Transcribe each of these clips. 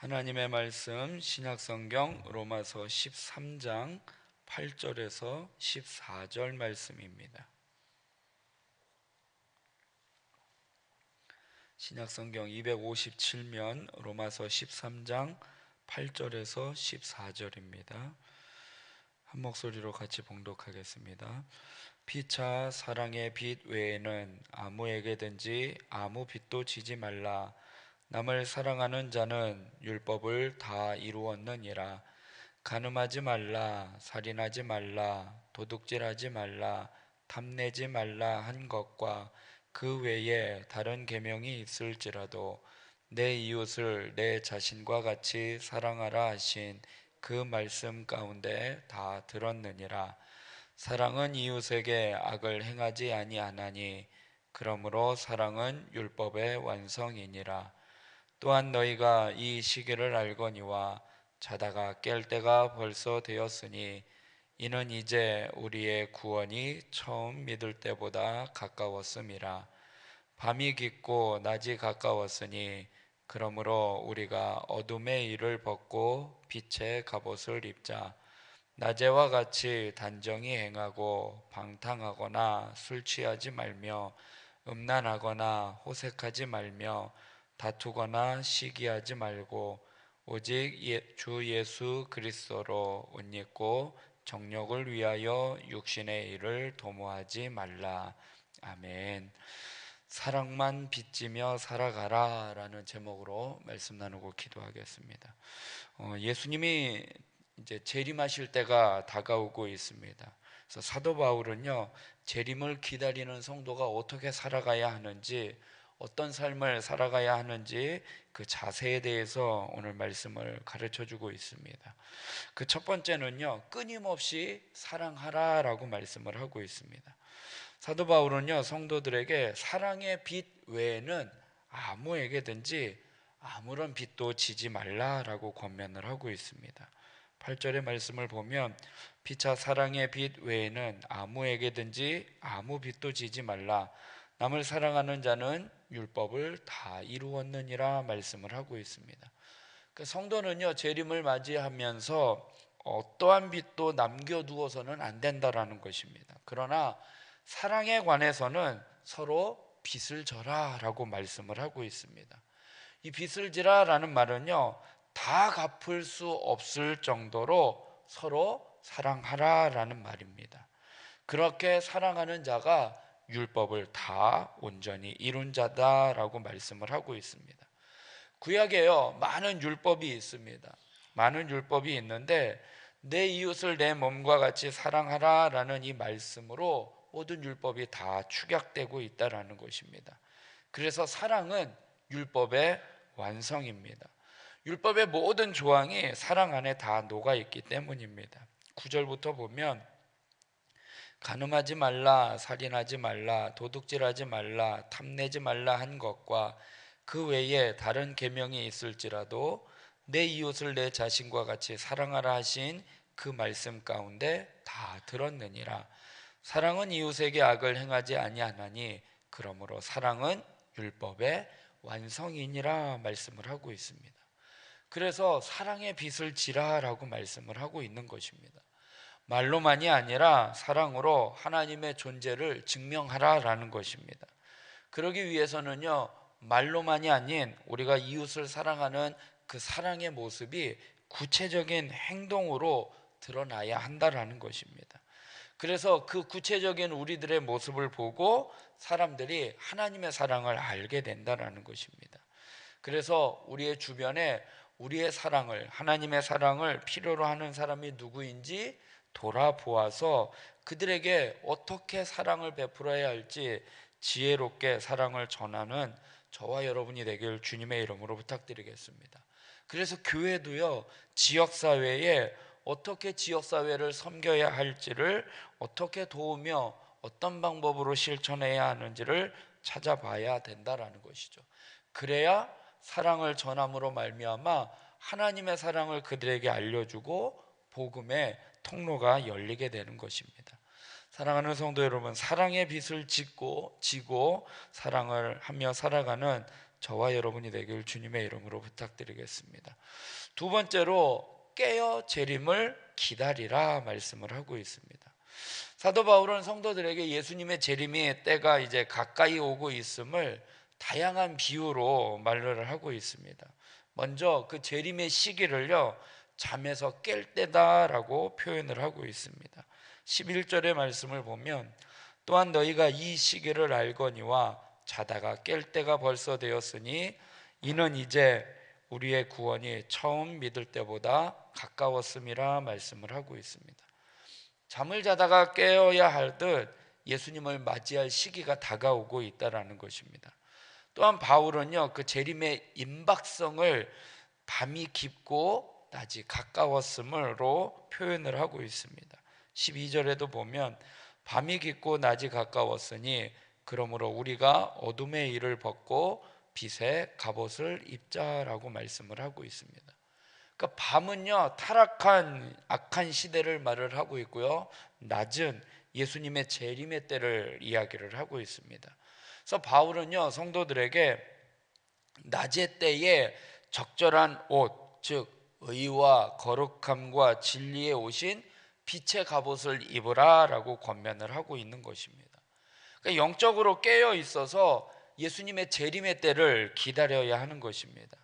하나님의 말씀 신약성경 로마서 13장 8절에서 14절 말씀입니다. 신약성경 257면 로마서 13장 8절에서 14절입니다. 한 목소리로 같이 봉독하겠습니다. 피차 사랑의 빛 외에는 아무에게든지 아무 빚도 지지 말라. 남을 사랑하는 자는 율법을 다 이루었느니라. 간음하지 말라, 살인하지 말라, 도둑질하지 말라, 탐내지 말라 한 것과 그 외에 다른 계명이 있을지라도 내 이웃을 내 자신과 같이 사랑하라 하신 그 말씀 가운데 다 들었느니라. 사랑은 이웃에게 악을 행하지 아니하나니 그러므로 사랑은 율법의 완성이니라. 또한 너희가 이 시기를 알거니와 자다가 깰 때가 벌써 되었으니 이는 이제 우리의 구원이 처음 믿을 때보다 가까웠음이라. 밤이 깊고 낮이 가까웠으니 그러므로 우리가 어둠의 일을 벗고 빛의 갑옷을 입자. 낮에와 같이 단정히 행하고 방탕하거나 술 취하지 말며 음란하거나 호색하지 말며 다투거나 시기하지 말고 오직 주 예수 그리스도로 옷 입고 정욕을 위하여 육신의 일을 도모하지 말라. 아멘. 사랑만 빚지며 살아가라 라는 제목으로 말씀 나누고 기도하겠습니다. 예수님이 이제 재림하실 때가 다가오고 있습니다. 그래서 사도 바울은요, 재림을 기다리는 성도가 어떻게 살아가야 하는지, 어떤 삶을 살아가야 하는지 그 자세에 대해서 오늘 말씀을 가르쳐 주고 있습니다. 그 첫 번째는요, 끊임없이 사랑하라라고 말씀을 하고 있습니다. 사도 바울은요, 성도들에게 사랑의 빛 외에는 아무에게든지 아무런 빚도 지지 말라라고 권면을 하고 있습니다. 8절의 말씀을 보면 피차 사랑의 빛 외에는 아무에게든지 아무 빚도 지지 말라. 남을 사랑하는 자는 율법을 다 이루었느니라 말씀을 하고 있습니다. 그 성도는요, 재림을 맞이하면서 어떠한 빚도 남겨두어서는 안 된다라는 것입니다. 그러나 사랑에 관해서는 서로 빚을 져라라고 말씀을 하고 있습니다. 이 빚을 지라라는 말은요, 다 갚을 수 없을 정도로 서로 사랑하라라는 말입니다. 그렇게 사랑하는 자가 율법을 다 온전히 이룬 자다라고 말씀을 하고 있습니다. 구약에요, 많은 율법이 있습니다. 많은 율법이 있는데 내 이웃을 내 몸과 같이 사랑하라라는 이 말씀으로 모든 율법이 다 축약되고 있다라는 것입니다. 그래서 사랑은 율법의 완성입니다. 율법의 모든 조항이 사랑 안에 다 녹아 있기 때문입니다. 9절부터 보면 간음하지 말라, 살인하지 말라, 도둑질하지 말라, 탐내지 말라 한 것과 그 외에 다른 계명이 있을지라도 내 이웃을 내 자신과 같이 사랑하라 하신 그 말씀 가운데 다 들었느니라. 사랑은 이웃에게 악을 행하지 아니하나니 그러므로 사랑은 율법의 완성이니라 말씀을 하고 있습니다. 그래서 사랑의 빚을 지라라고 말씀을 하고 있는 것입니다. 말로만이 아니라 사랑으로 하나님의 존재를 증명하라라는 것입니다. 그러기 위해서는요, 말로만이 아닌 우리가 이웃을 사랑하는 그 사랑의 모습이 구체적인 행동으로 드러나야 한다라는 것입니다. 그래서 그 구체적인 우리들의 모습을 보고 사람들이 하나님의 사랑을 알게 된다라는 것입니다. 그래서 우리의 주변에 우리의 사랑을, 하나님의 사랑을 필요로 하는 사람이 누구인지 돌아보아서 그들에게 어떻게 사랑을 베풀어야 할지 지혜롭게 사랑을 전하는 저와 여러분이 되길 주님의 이름으로 부탁드리겠습니다. 그래서 교회도요, 지역사회에 어떻게 지역사회를 섬겨야 할지를 어떻게 도우며 어떤 방법으로 실천해야 하는지를 찾아봐야 된다라는 것이죠. 그래야 사랑을 전함으로 말미암아 하나님의 사랑을 그들에게 알려주고 복음의 통로가 열리게 되는 것입니다. 사랑하는 성도 여러분, 사랑의 빚을 지고 사랑을 하며 살아가는 저와 여러분이 되길 주님의 이름으로 부탁드리겠습니다. 두 번째로 깨어 재림을 기다리라 말씀을 하고 있습니다. 사도 바울은 성도들에게 예수님의 재림의 때가 이제 가까이 오고 있음을 다양한 비유로 말을 하고 있습니다. 먼저 그 재림의 시기를요, 잠에서 깰 때다라고 표현을 하고 있습니다. 11절의 말씀을 보면 또한 너희가 이 시기를 알거니와 자다가 깰 때가 벌써 되었으니 이는 이제 우리의 구원이 처음 믿을 때보다 가까웠음이라 말씀을 하고 있습니다. 잠을 자다가 깨어야 할 듯 예수님을 맞이할 시기가 다가오고 있다라는 것입니다. 또한 바울은요, 그 재림의 임박성을 밤이 깊고 낮이 가까웠음으로 표현을 하고 있습니다. 12절에도 보면 밤이 깊고 낮이 가까웠으니 그러므로 우리가 어둠의 일을 벗고 빛의 갑옷을 입자라고 말씀을 하고 있습니다. 그러니까 밤은요, 타락한 악한 시대를 말을 하고 있고요, 낮은 예수님의 재림의 때를 이야기를 하고 있습니다. 그래서 바울은요, 성도들에게 낮의 때에 적절한 옷, 즉 의와 거룩함과 진리의 옷인 빛의 갑옷을 입으라 라고 권면을 하고 있는 것입니다. 그러니까 영적으로 깨어 있어서 예수님의 재림의 때를 기다려야 하는 것입니다.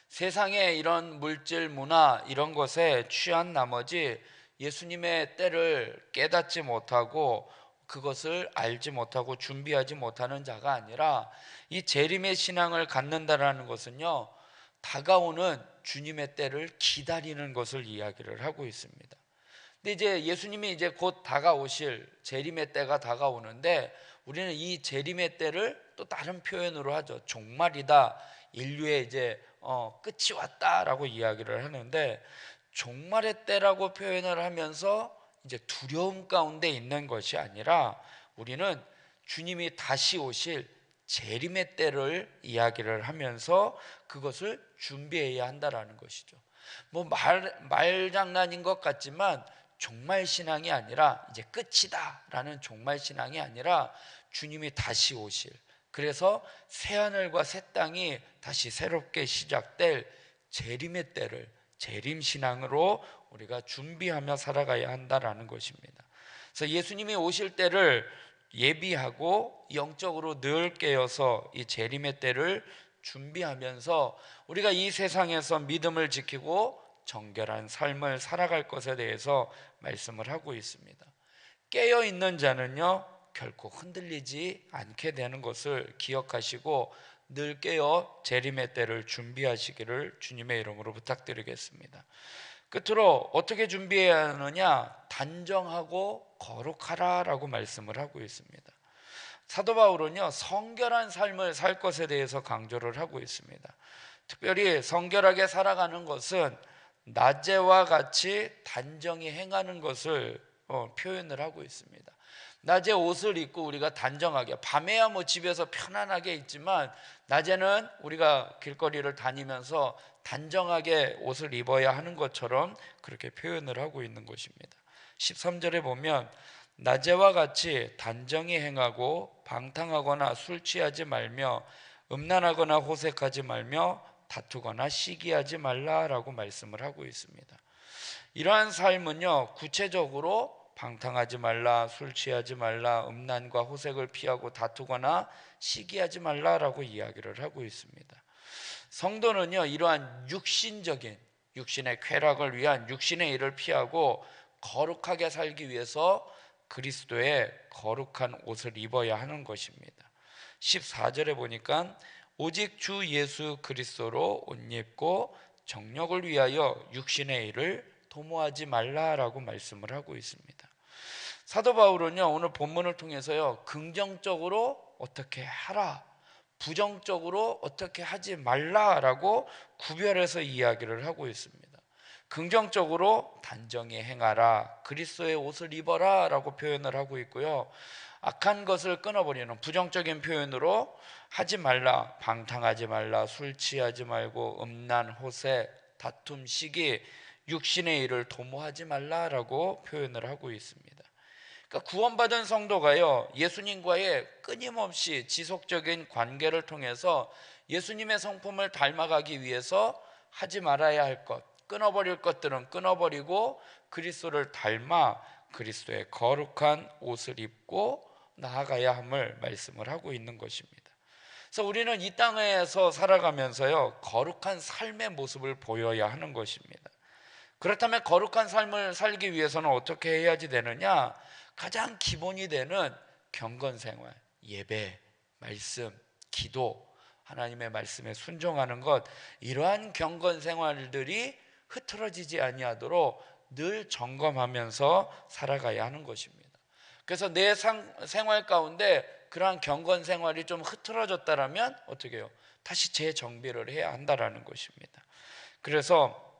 세상의 이런 물질, 문화 이런 것에 취한 나머지 예수님의 때를 깨닫지 못하고 그것을 알지 못하고 준비하지 못하는 자가 아니라 이 재림의 신앙을 갖는다라는 것은요, 다가오는 주님의 때를 기다리는 것을 이야기를 하고 있습니다. 근데 이제 예수님이 이제 곧 다가오실 재림의 때가 다가오는데 우리는 이 재림의 때를 또 다른 표현으로 하죠. 종말이다. 인류의 이제 끝이 왔다라고 이야기를 하는데, 종말의 때라고 표현을 하면서 이제 두려움 가운데 있는 것이 아니라 우리는 주님이 다시 오실 재림의 때를 이야기를 하면서 그것을 준비해야 한다라는 것이죠. 뭐 말장난인 것 같지만 종말 신앙이 아니라 이제 끝이다라는 종말 신앙이 아니라 주님이 다시 오실, 그래서 새하늘과 새 땅이 다시 새롭게 시작될 재림의 때를 재림 신앙으로 우리가 준비하며 살아가야 한다라는 것입니다. 그래서 예수님이 오실 때를 예비하고 영적으로 늘 깨어서 이 재림의 때를 준비하면서 우리가 이 세상에서 믿음을 지키고 정결한 삶을 살아갈 것에 대해서 말씀을 하고 있습니다. 깨어 있는 자는요, 결코 흔들리지 않게 되는 것을 기억하시고 늘 깨어 재림의 때를 준비하시기를 주님의 이름으로 부탁드리겠습니다. 끝으로 어떻게 준비해야 하느냐? 단정하고 거룩하라라고 말씀을 하고 있습니다. 사도 바울은요, 성결한 삶을 살 것에 대해서 강조를 하고 있습니다. 특별히 성결하게 살아가는 것은 낮에와 같이 단정히 행하는 것을 표현을 하고 있습니다. 낮에 옷을 입고 우리가 단정하게, 밤에야 뭐 집에서 편안하게 있지만 낮에는 우리가 길거리를 다니면서 단정하게 옷을 입어야 하는 것처럼 그렇게 표현을 하고 있는 것입니다. 13절에 보면 낮에와 같이 단정히 행하고 방탕하거나 술 취하지 말며 음란하거나 호색하지 말며 다투거나 시기하지 말라라고 말씀을 하고 있습니다. 이러한 삶은요, 구체적으로 방탕하지 말라, 술 취하지 말라, 음란과 호색을 피하고 다투거나 시기하지 말라라고 이야기를 하고 있습니다. 성도는요, 이러한 육신의 쾌락을 위한 육신의 일을 피하고 거룩하게 살기 위해서 그리스도의 거룩한 옷을 입어야 하는 것입니다. 14절에 보니까 오직 주 예수 그리스도로 옷 입고 정력을 위하여 육신의 일을 도모하지 말라라고 말씀을 하고 있습니다. 사도 바울은요, 오늘 본문을 통해서요, 긍정적으로 어떻게 하라, 부정적으로 어떻게 하지 말라라고 구별해서 이야기를 하고 있습니다. 긍정적으로 단정히 행하라, 그리스도의 옷을 입어라 라고 표현을 하고 있고요, 악한 것을 끊어버리는 부정적인 표현으로 하지 말라, 방탕하지 말라, 술 취하지 말고 음란, 호색, 다툼, 시기, 육신의 일을 도모하지 말라라고 표현을 하고 있습니다. 그러니까 구원받은 성도가요, 예수님과의 끊임없이 지속적인 관계를 통해서 예수님의 성품을 닮아가기 위해서 하지 말아야 할 것, 끊어버릴 것들은 끊어버리고 그리스도를 닮아 그리스도의 거룩한 옷을 입고 나아가야 함을 말씀을 하고 있는 것입니다. 그래서 우리는 이 땅에서 살아가면서요, 거룩한 삶의 모습을 보여야 하는 것입니다. 그렇다면 거룩한 삶을 살기 위해서는 어떻게 해야지 되느냐? 가장 기본이 되는 경건생활, 예배, 말씀, 기도, 하나님의 말씀에 순종하는 것, 이러한 경건생활들이 흐트러지지 아니하도록 늘 점검하면서 살아가야 하는 것입니다. 그래서 내 생활 가운데 그러한 경건생활이 좀 흐트러졌다라면 어떻게 해요? 다시 재정비를 해야 한다라는 것입니다. 그래서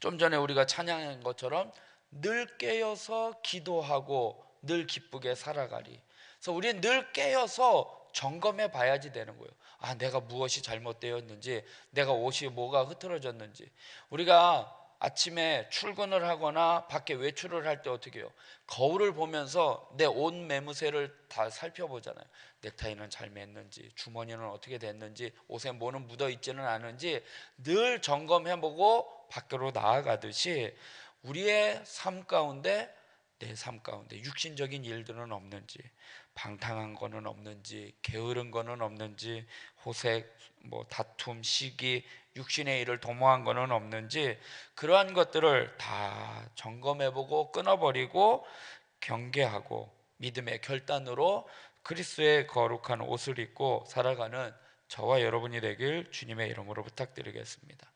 좀 전에 우리가 찬양한 것처럼 늘 깨어서 기도하고 늘 기쁘게 살아가리. 그래서 우리는 늘 깨어서 점검해 봐야지 되는 거예요. 아, 내가 무엇이 잘못되었는지, 내가 옷이 뭐가 흐트러졌는지. 우리가 아침에 출근을 하거나 밖에 외출을 할 때 어떻게 해요? 거울을 보면서 내 옷 매무새를 다 살펴보잖아요. 넥타이는 잘 맸는지, 주머니는 어떻게 됐는지, 옷에 뭐는 묻어 있지는 않은지 늘 점검해보고 밖으로 나아가듯이 우리의 삶 가운데, 내 삶 가운데 육신적인 일들은 없는지, 방탕한 거는 없는지, 게으른 거는 없는지, 호색, 다툼, 시기, 육신의 일을 도모한 거는 없는지, 그러한 것들을 다 점검해보고 끊어버리고 경계하고 믿음의 결단으로 그리스도의 거룩한 옷을 입고 살아가는 저와 여러분이 되길 주님의 이름으로 부탁드리겠습니다.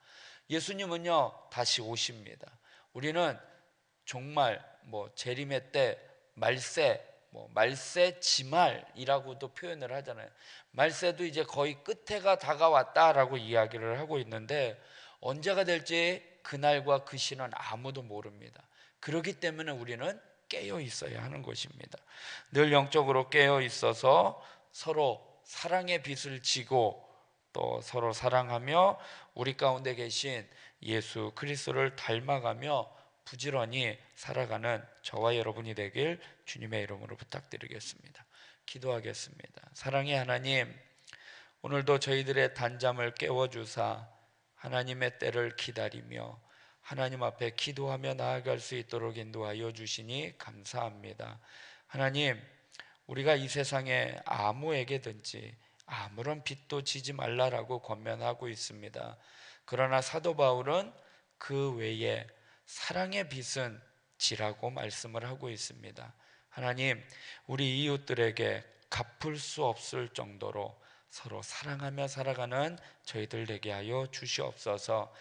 예수님은요, 다시 오십니다. 우리는 정말 재림의 때 말세 지말이라고도 표현을 하잖아요. 말세도 이제 거의 끝에가 다가왔다라고 이야기를 하고 있는데 언제가 될지 그날과 그 시는 아무도 모릅니다. 그렇기 때문에 우리는 깨어 있어야 하는 것입니다. 늘 영적으로 깨어 있어서 서로 사랑의 빛을 지고 또 서로 사랑하며 우리 가운데 계신 예수 그리스도를 닮아가며 부지런히 살아가는 저와 여러분이 되길 주님의 이름으로 부탁드리겠습니다. 기도하겠습니다. 사랑의 하나님, 오늘도 저희들의 단잠을 깨워주사 하나님의 때를 기다리며 하나님 앞에 기도하며 나아갈 수 있도록 인도하여 주시니 감사합니다. 하나님, 우리가 이 세상에 아무에게든지 아무런 빚도 지지 말라라고 권면하고 있습니다. 그러나 사도 바울은 그 외에 사랑의 빚은 지라고 말씀을 하고 있습니다. 하나님, 우리 이웃들에게 갚을 수 없을 정도로 서로 사랑하며 살아가는 저희들 되게 하여 주시옵소서.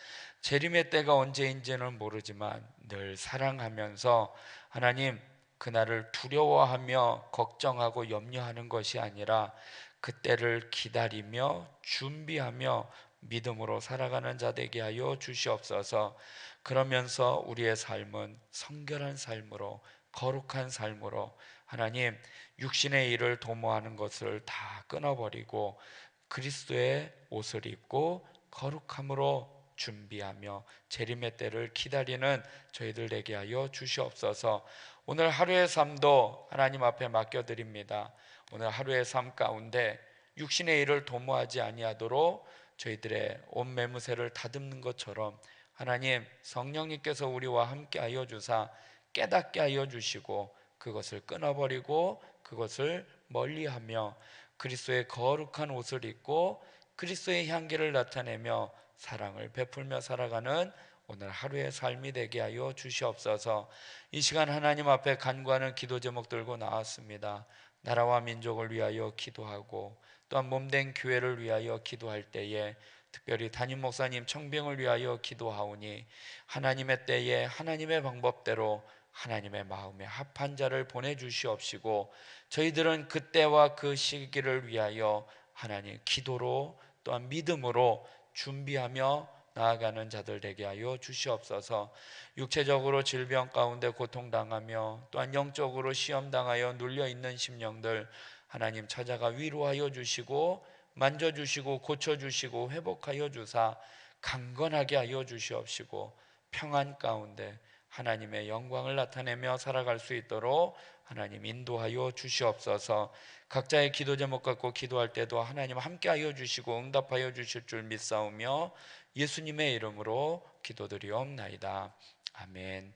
재림의 때가 언제인지는 모르지만 늘 사랑하면서 하나님, 그날을 두려워하며 걱정하고 염려하는 것이 아니라 그때를 기다리며 준비하며 믿음으로 살아가는 자 되게 하여 주시옵소서. 그러면서 우리의 삶은 성결한 삶으로, 거룩한 삶으로 하나님, 육신의 일을 도모하는 것을 다 끊어버리고 그리스도의 옷을 입고 거룩함으로 준비하며 재림의 때를 기다리는 저희들 되게 하여 주시옵소서. 오늘 하루의 삶도 하나님 앞에 맡겨드립니다. 오늘 하루의 삶 가운데 육신의 일을 도모하지 아니하도록 저희들의 온 매무새를 다듬는 것처럼 하나님, 성령님께서 우리와 함께 하여 주사 깨닫게 하여 주시고 그것을 끊어버리고 그것을 멀리하며 그리스도의 거룩한 옷을 입고 그리스도의 향기를 나타내며 사랑을 베풀며 살아가는 오늘 하루의 삶이 되게 하여 주시옵소서. 이 시간 하나님 앞에 간구하는 기도 제목 들고 나왔습니다. 나라와 민족을 위하여 기도하고 또한 몸된 교회를 위하여 기도할 때에 특별히 담임 목사님 청빙을 위하여 기도하오니 하나님의 때에 하나님의 방법대로 하나님의 마음에 합한 자를 보내주시옵시고 저희들은 그때와 그 시기를 위하여 하나님 기도로 또한 믿음으로 준비하며 나아가는 자들 되게 하여 주시옵소서. 육체적으로 질병 가운데 고통당하며 또한 영적으로 시험당하여 눌려있는 심령들 하나님 찾아가 위로하여 주시고 만져주시고 고쳐주시고 회복하여 주사 강건하게 하여 주시옵시고 평안 가운데 하나님의 영광을 나타내며 살아갈 수 있도록 하나님 인도하여 주시옵소서. 각자의 기도 제목 갖고 기도할 때도 하나님 함께하여 주시고 응답하여 주실 줄 믿사오며 예수님의 이름으로 기도드리옵나이다. 아멘.